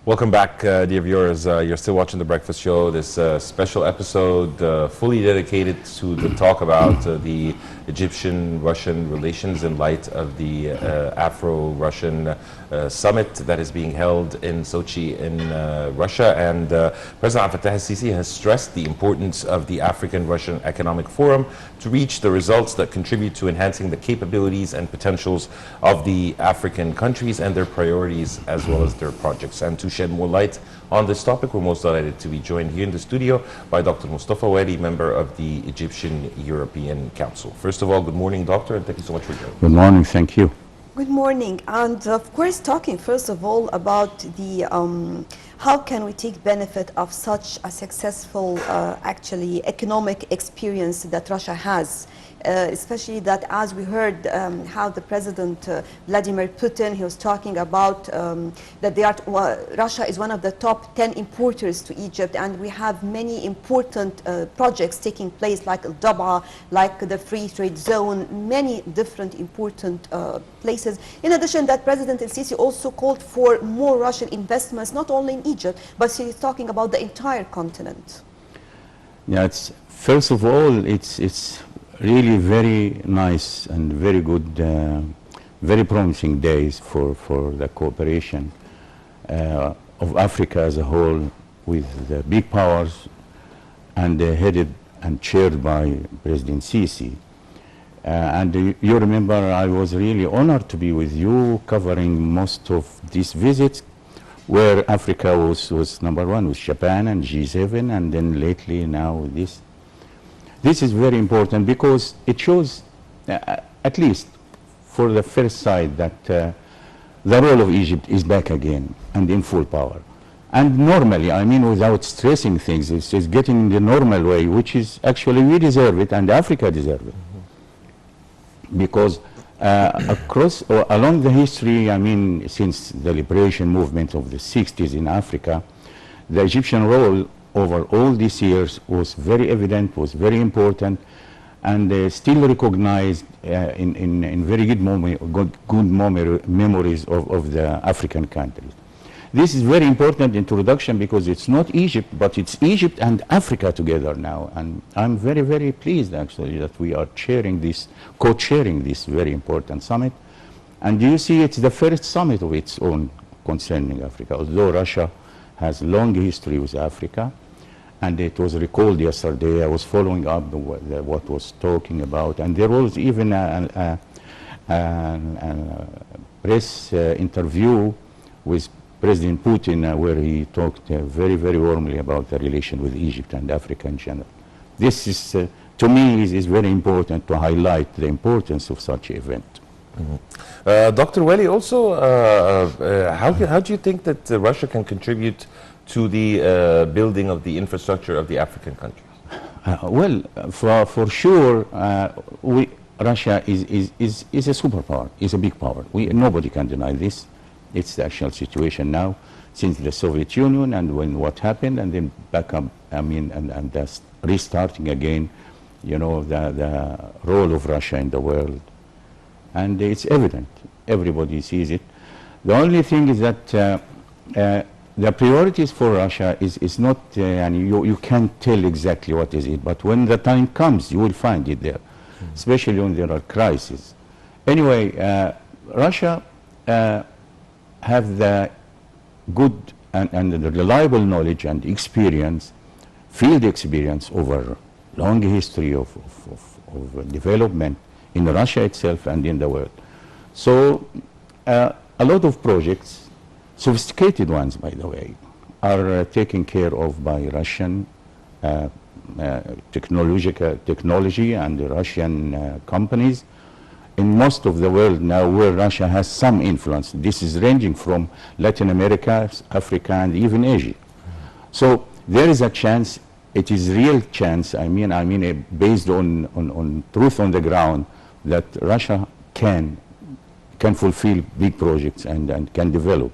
Welcome back, dear viewers. You're still watching The Breakfast Show, this special episode fully dedicated to the talk about the Egyptian-Russian relations in light of the Afro-Russian summit that is being held in Sochi in Russia. And President Abdel Fattah el-Sisi has stressed the importance of the African-Russian Economic Forum to reach the results that contribute to enhancing the capabilities and potentials of the African countries and their priorities as well as their projects. And to shed more light on this topic, we're most delighted to be joined here in the studio by Dr. Mostafa, Wali, member of the Egyptian-European Council. First of all, good morning, Doctor, and thank you so much for joining. Good morning, thank you. Good morning, and of course talking first of all about the how can we take benefit of such a successful actually economic experience that Russia has. Especially that, as we heard how the President Vladimir Putin, he was talking about that Russia is one of the top 10 importers to Egypt, and we have many important projects taking place like Al-Dab'a, like the Free Trade Zone, many different important places. In addition, that President el-Sisi also called for more Russian investments, not only in Egypt, but he's talking about the entire continent. Yeah, first of all, it's really very nice and very good, very promising days for the cooperation of Africa as a whole with the big powers and headed and chaired by President Sisi. And you remember I was really honored to be with you covering most of these visits where Africa was number one with Japan and G7, and then lately now this. This is very important because it shows, at least for the first side, that the role of Egypt is back again and in full power. And normally, I mean without stressing things, it's just getting in the normal way, which is actually we deserve it and Africa deserves it. Because along the history, I mean since the liberation movement of the 60s in Africa, the Egyptian role over all these years was very evident, was very important, and still recognized in very good memories of the African countries. This is very important introduction because it's not Egypt, but it's Egypt and Africa together now. And I'm very, very pleased actually that we are co-chairing this very important summit. And you see it's the first summit of its own concerning Africa, although Russia has long history with Africa. And it was recalled yesterday, I was following up what was talking about, and there was even a press interview with President Putin where he talked very, very warmly about the relation with Egypt and Africa in general. This is, to me, is very important to highlight the importance of such an event. Mm-hmm. Dr. Wali, also, how do you think that Russia can contribute to the building of the infrastructure of the African countries? Well, for sure, Russia is a superpower, is a big power. Nobody can deny this. It's the actual situation now, since the Soviet Union and when what happened, and then back up, I mean, and that's restarting again, you know, the role of Russia in the world. And it's evident, everybody sees it. The only thing is that the priorities for Russia is not, and you can't tell exactly what is it, but when the time comes, you will find it there, especially when there are crises. Anyway, Russia have the good and the reliable knowledge and experience, field experience over long history of development in Russia itself and in the world. So a lot of projects, sophisticated ones, by the way, are taken care of by Russian technology and the Russian companies in most of the world now where Russia has some influence. This is ranging from Latin America, Africa, and even Asia. So there is a chance, it is real chance, I mean based on truth on the ground, that Russia can fulfill big projects and can develop.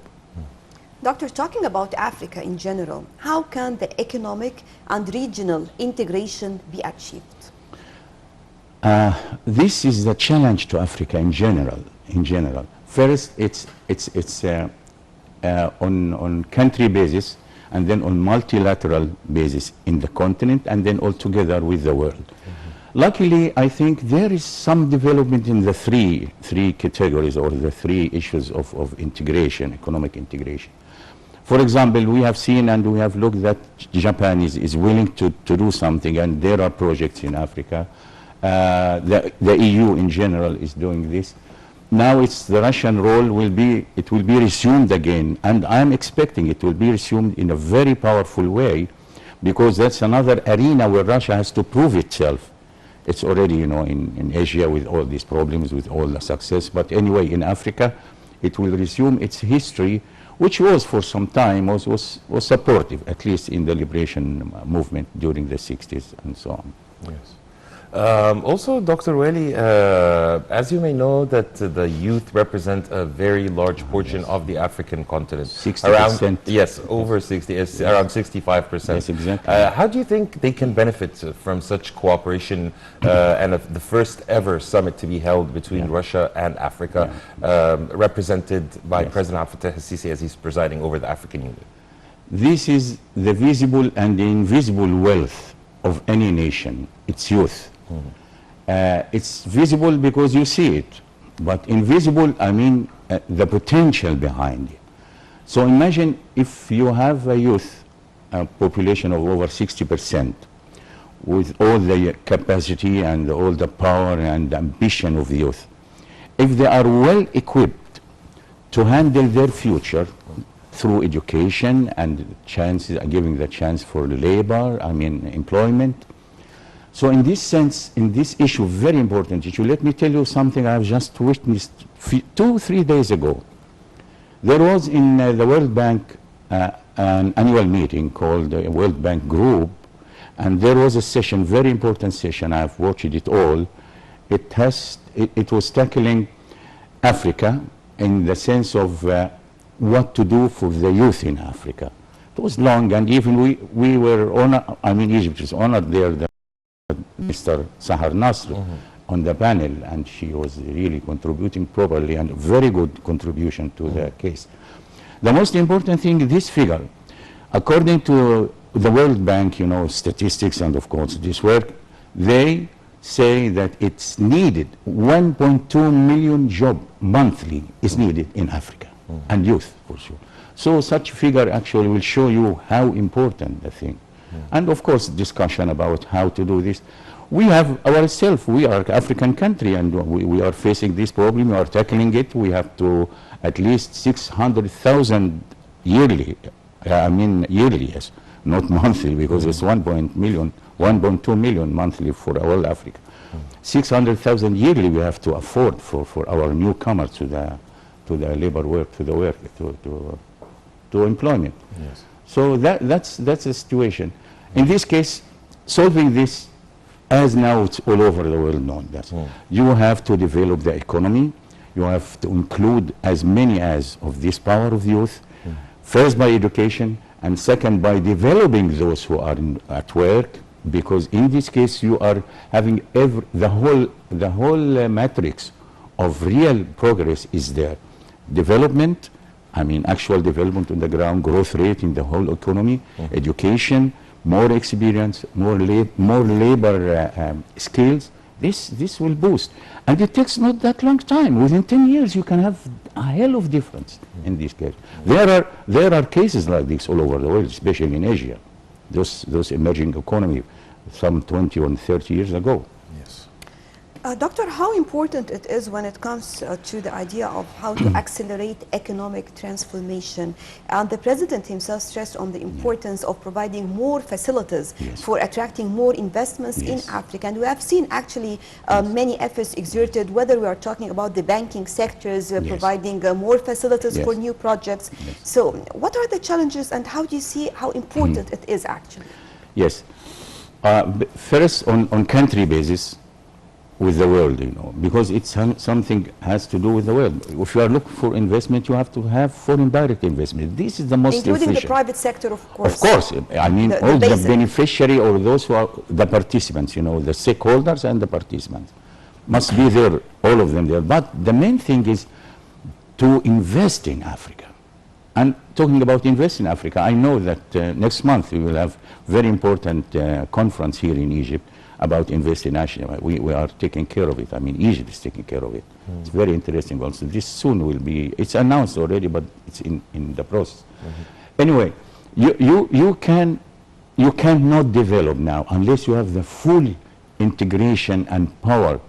Doctor, talking about Africa in general, how can the economic and regional integration be achieved? This is the challenge to Africa in general. First, it's on country basis and then on multilateral basis in the continent and then all together with the world. Luckily, I think there is some development in the three categories or the three issues of integration, economic integration. For example, we have seen and we have looked that Japan is willing to do something, and there are projects in Africa. The EU in general is doing this. Now it's the Russian role will be resumed again, and I'm expecting it will be resumed in a very powerful way, because that's another arena where Russia has to prove itself. It's already, you know, in Asia with all these problems, with all the success, but anyway, in Africa, it will resume its history, which was for some time was supportive, at least in the liberation movement during the 60s and so on. Yes. Also, Dr. Wali, as you may know, that the youth represent a very large portion of the African continent. 60%. Around, yes, over 60, it's around 65%. Yes, exactly. How do you think they can benefit from such cooperation and the first ever summit to be held between Russia and Africa, represented by President Abdel Fattah al-Sisi as he's presiding over the African Union? This is the visible and the invisible wealth of any nation, its youth. It's visible because you see it, but invisible, I mean the potential behind it. So imagine if you have a youth population of over 60%, with all the capacity and all the power and ambition of the youth. If they are well equipped to handle their future through education and chances, giving the chance for labor, I mean employment. So in this sense, in this issue, very important issue, let me tell you something I've just witnessed 2-3 days ago. There was in the World Bank an annual meeting called the World Bank Group, and there was a session, very important session, I've watched it all. It was tackling Africa in the sense of what to do for the youth in Africa. It was long, and even we were honored, I mean Egypt is honored there, Mr. Sahar Nasr on the panel, and she was really contributing properly and very good contribution to the case. The most important thing, this figure, according to the World Bank, you know, statistics and of course this work, they say that it's needed 1.2 million job monthly is needed in Africa and youth for sure. So such figure actually will show you how important the thing. And of course discussion about how to do this. We have ourselves, we are an African country, and we are facing this problem, we are tackling it. We have to at least 600,000 yearly, yearly, yes, not monthly, because it's 1.2 million monthly for all Africa. 600,000 yearly we have to afford for our newcomers to the labor work, to employment. Yes. So that's the situation. In this case, solving this, as now it's all over the world known, that you have to develop the economy, you have to include as many as of this power of youth, first by education, and second by developing those who are at work, because in this case you are having the whole matrix of real progress is there. Development, I mean actual development on the ground, growth rate in the whole economy, education, more experience, more labor skills. This will boost. And it takes not that long time. Within 10 years you can have a hell of difference in this case. There are cases like this all over the world, especially in Asia. Those emerging economies some 20 or 30 years ago. Yes. Doctor, how important it is when it comes to the idea of how to accelerate economic transformation? And the President himself stressed on the importance of providing more facilities for attracting more investments in Africa. And we have seen actually many efforts exerted, whether we are talking about the banking sectors, providing more facilities for new projects. So what are the challenges, and how do you see how important it is actually? Yes. First, on country basis, with the world, you know, because it's something has to do with the world. If you are looking for investment, you have to have foreign direct investment. This is the most including efficient. The private sector, of course. Of course, I mean all the beneficiary or those who are the participants, you know, the stakeholders and the participants must be there, all of them there. But the main thing is to invest in Africa. And talking about invest in Africa, I know that next month we will have very important conference here in Egypt about invest in Africa. We are taking care of it. I mean, Egypt is taking care of it. It's very interesting also. This soon will be, it's announced already, but it's in the process. Anyway, you cannot develop now unless you have the full integration and power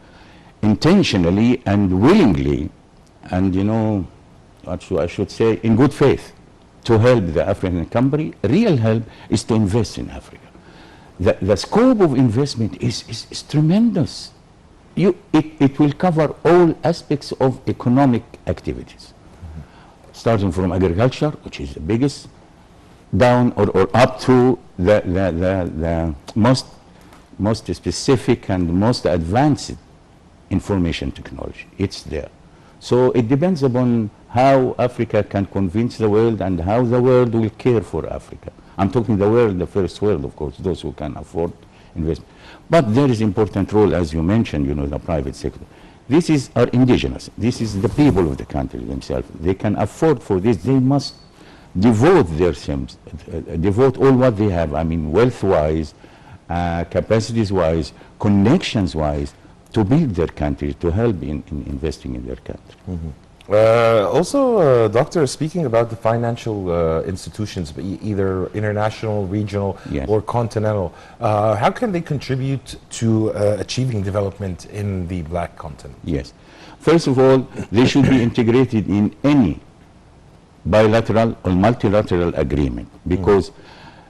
intentionally and willingly, and I should say in good faith, to help the African country. Real help is to invest in Africa. The scope of investment is tremendous. It will cover all aspects of economic activities, starting from agriculture, which is the biggest, down or up to the most specific and most advanced information technology. It's there. So it depends upon how Africa can convince the world and how the world will care for Africa. I'm talking the world, the first world, of course, those who can afford investment. But there is important role, as you mentioned, the private sector. This is our indigenous. This is the people of the country themselves. They can afford for this. They must devote themselves, devote all what they have, I mean, wealth-wise, capacities-wise, connections-wise, to build their country, to help in investing in their country. Also, Doctor, speaking about the financial institutions, either international, regional, Yes. or continental, how can they contribute to achieving development in the Black continent? Yes. First of all, they should be integrated in any bilateral or multilateral agreement, because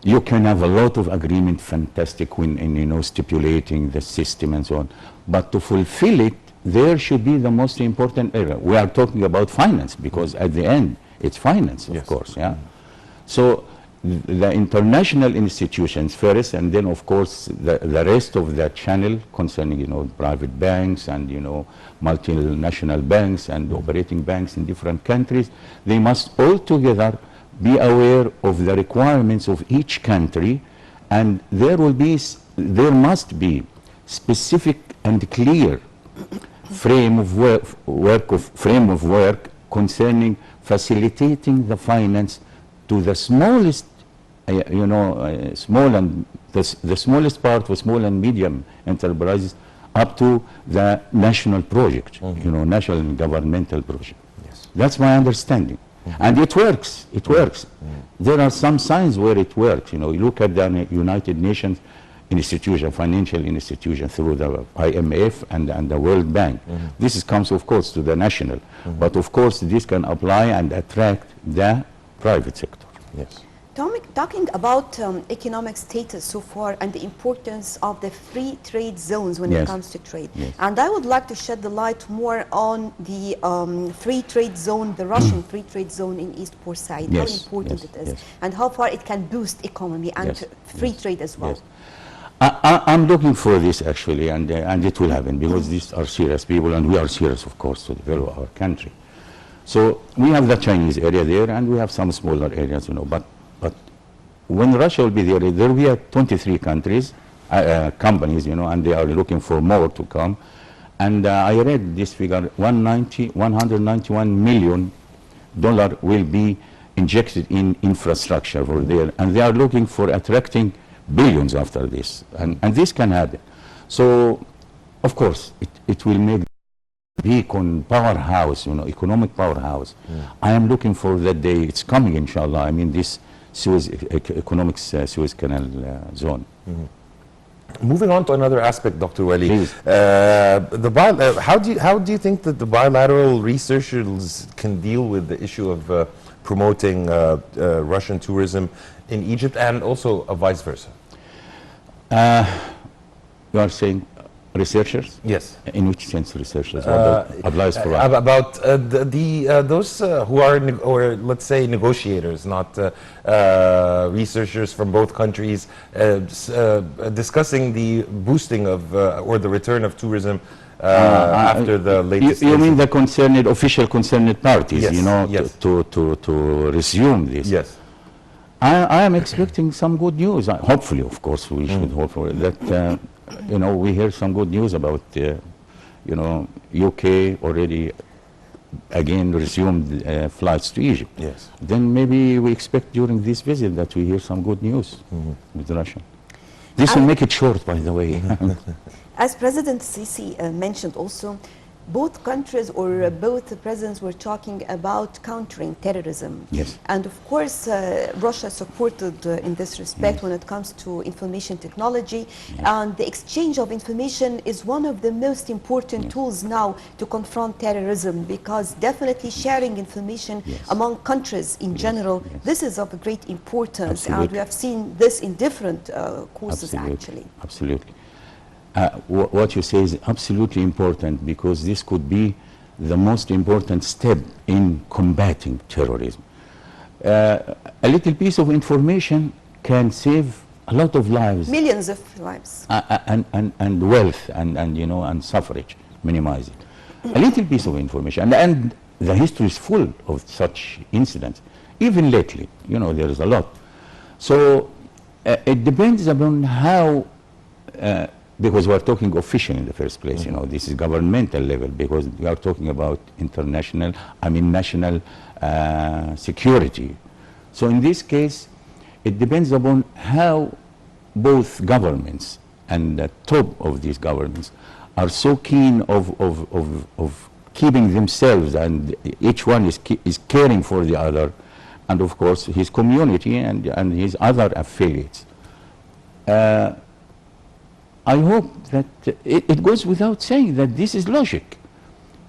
you can have a lot of agreement, fantastic, when stipulating the system and so on, but to fulfill it, there should be the most important area. We are talking about finance, because at the end it's finance, of course. Yeah. So the international institutions first, and then of course the rest of the channel concerning private banks and multinational banks and operating banks in different countries, they must all together be aware of the requirements of each country, and there must be specific and clear frame of work concerning facilitating the finance to the smallest, small and the smallest part of small and medium enterprises, up to the national project, national and governmental project. Yes. That's my understanding. And it works. It works. There are some signs where it works. You look at the United Nations institution, financial institution, through the IMF and the World Bank. This comes, of course, to the national. But of course, this can apply and attract the private sector. Yes. Talking about economic status so far and the importance of the free trade zones when it comes to trade. Yes. And I would like to shed the light more on the free trade zone, the Russian free trade zone in East Port-Said, how important it is, and how far it can boost economy and free trade as well. Yes. I'm looking for this actually, and it will happen, because these are serious people, and we are serious, of course, to develop our country. So we have the Chinese area there, and we have some smaller areas, but when Russia will be there will be 23 countries, companies, and they are looking for more to come. And I read this figure, $191 million will be injected in infrastructure for there, and they are looking for attracting billions after this, and this can happen. So, of course, it will make beacon powerhouse, economic powerhouse. I am looking for that day. It's coming, inshallah. I mean, this Suez Canal zone. Moving on to another aspect, Dr. Wali, Please. how do you think that the bilateral researchers can deal with the issue of promoting Russian tourism in Egypt, and also vice versa? You are saying researchers? Yes. In which sense researchers? What applies for us? About those who are, or let's say negotiators, not researchers from both countries, discussing the boosting of or the return of tourism after the latest. You mean the official concerned parties? Yes, to resume this. Yes. I am expecting some good news. Hopefully, of course, we should hope for it, that we hear some good news about UK already again resumed flights to Egypt. Yes. Then maybe we expect during this visit that we hear some good news with Russia. This will make it short, by the way. As President Sisi mentioned also, both countries or both presidents were talking about countering terrorism. Yes. And of course, Russia supported in this respect when it comes to information technology. And the exchange of information is one of the most important tools now to confront terrorism, because definitely sharing information among countries in general, this is of great importance. And we have seen this in different courses actually. Absolutely. What you say is absolutely important, because this could be the most important step in combating terrorism. A little piece of information can save a lot of lives. Millions of lives. And wealth and you know, and suffrage, minimize it. A little piece of information. And the history is full of such incidents. Even lately, you know, there is a lot. So it depends upon how because we are talking official in the first place, you know, this is governmental level, because we are talking about national security. So in this case, it depends upon how both governments and the top of these governments are so keen of keeping themselves, and each one is caring for the other, and of course his community and his other affiliates. I hope that it goes without saying that this is logic.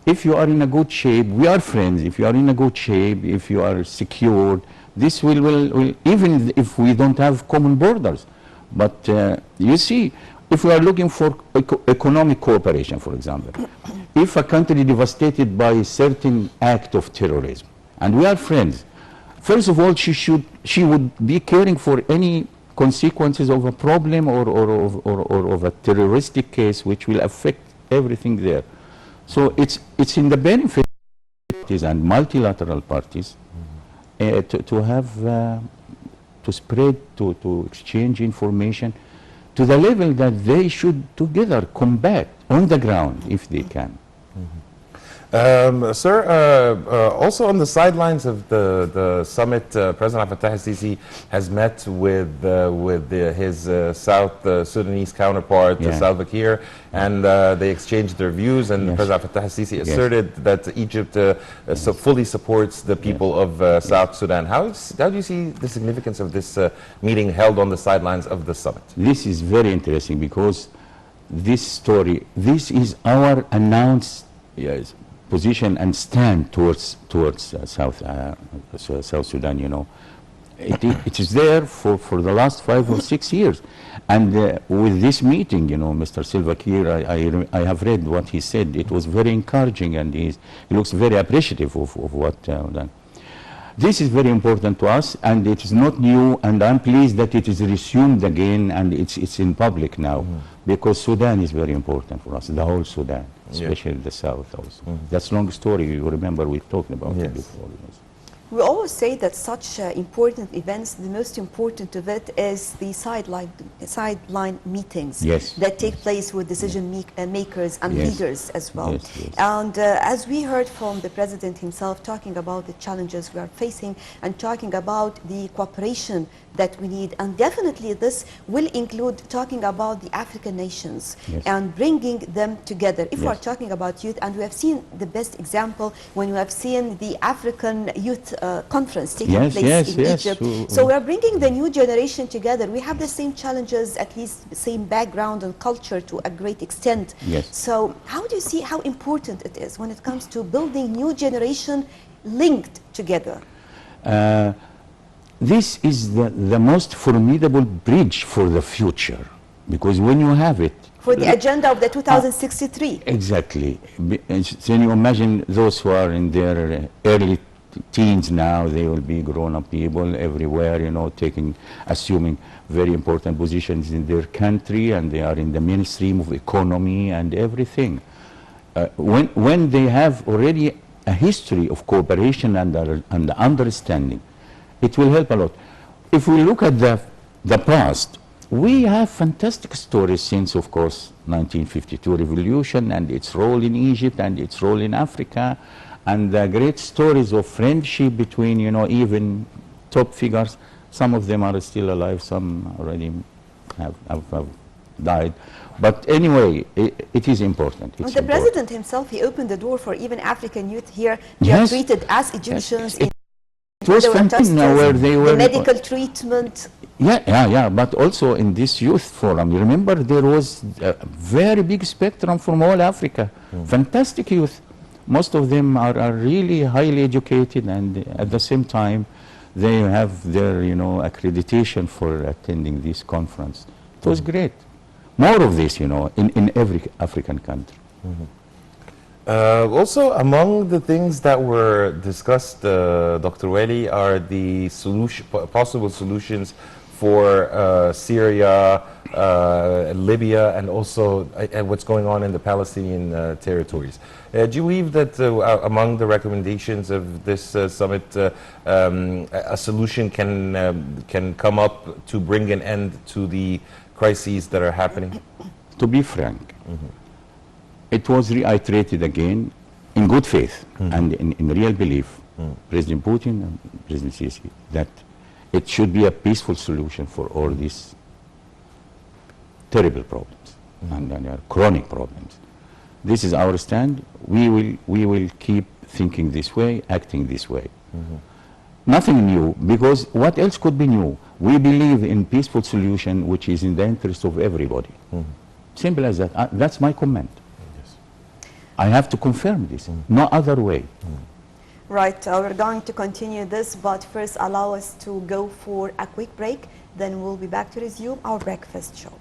If you are in a good shape, we are friends. If you are in a good shape, if you are secured, this will even if we don't have common borders. But you see, if we are looking for economic cooperation, for example, if a country devastated by a certain act of terrorism, and we are friends, first of all, she would be caring for any consequences of a problem or of a terroristic case which will affect everything there. So it's in the benefit of parties and multilateral parties to have to spread, to exchange information to the level that they should together combat on the ground if they can. Sir, also on the sidelines of the summit, President Fattah al-Sisi has met with his South Sudanese counterpart, Salva Kiir, and they exchanged their views, and President Fattah al-Sisi asserted that Egypt fully supports the people of South Sudan. How do you see the significance of this meeting held on the sidelines of the summit? This is very interesting, because this is our announced position and stand towards South Sudan. You know, it is there for the last 5 or 6 years, and with this meeting, you know, Mr. Salva Kiir, I have read what he said. It was very encouraging, and he looks very appreciative of what done. This is very important to us, and it is not new, and I'm pleased that it is resumed again, and it's in public now, because Sudan is very important for us, the whole Sudan, especially the south also. That's a long story. You remember we talked about it before. We always say that such important events, the most important of it is the sideline meetings that take place with decision makers and leaders as well. And as we heard from the President himself talking about the challenges we are facing and talking about the cooperation that we need, and definitely this will include talking about the African nations and bringing them together. If we are talking about youth, and we have seen the best example when we have seen the African Youth Conference taking place in Egypt. So we are bringing the new generation together. We have the same challenges, at least the same background and culture to a great extent. So how do you see how important it is when it comes to building new generation linked together? This is the most formidable bridge for the future, because when you have it, for the agenda of the 2063. Exactly. Can you imagine those who are in their early teens now? They will be grown-up people everywhere, you know, assuming very important positions in their country, and they are in the mainstream of economy and everything. When they have already a history of cooperation and understanding, it will help a lot. If we look at the past, we have fantastic stories since, of course, 1952 revolution and its role in Egypt and its role in Africa and the great stories of friendship between, you know, even top figures. Some of them are still alive, some already have died. But anyway, it is important. It's The important. president himself, he opened the door for even African youth here. They are Yes. treated as Egyptians. It was they were fantastic tested, where they the were medical treatment. Yeah, but also in this youth forum, you remember there was a very big spectrum from all Africa. Fantastic youth. Most of them are really highly educated, and at the same time, they have their, you know, accreditation for attending this conference. It was great. More of this, you know, in every African country. Also, among the things that were discussed, Dr. Wali, are the possible solutions for Syria, Libya, and also what's going on in the Palestinian territories. Do you believe that among the recommendations of this summit, a solution can come up to bring an end to the crises that are happening? To be frank, it was reiterated again in good faith and in real belief, President Putin and President Sisi, that it should be a peaceful solution for all these terrible problems and chronic problems. This is our stand. We will keep thinking this way, acting this way. Nothing new, because what else could be new? We believe in peaceful solution which is in the interest of everybody. Simple as that. That's my comment. I have to confirm this. No other way. Right, we're going to continue this, but first allow us to go for a quick break, then we'll be back to resume our breakfast show.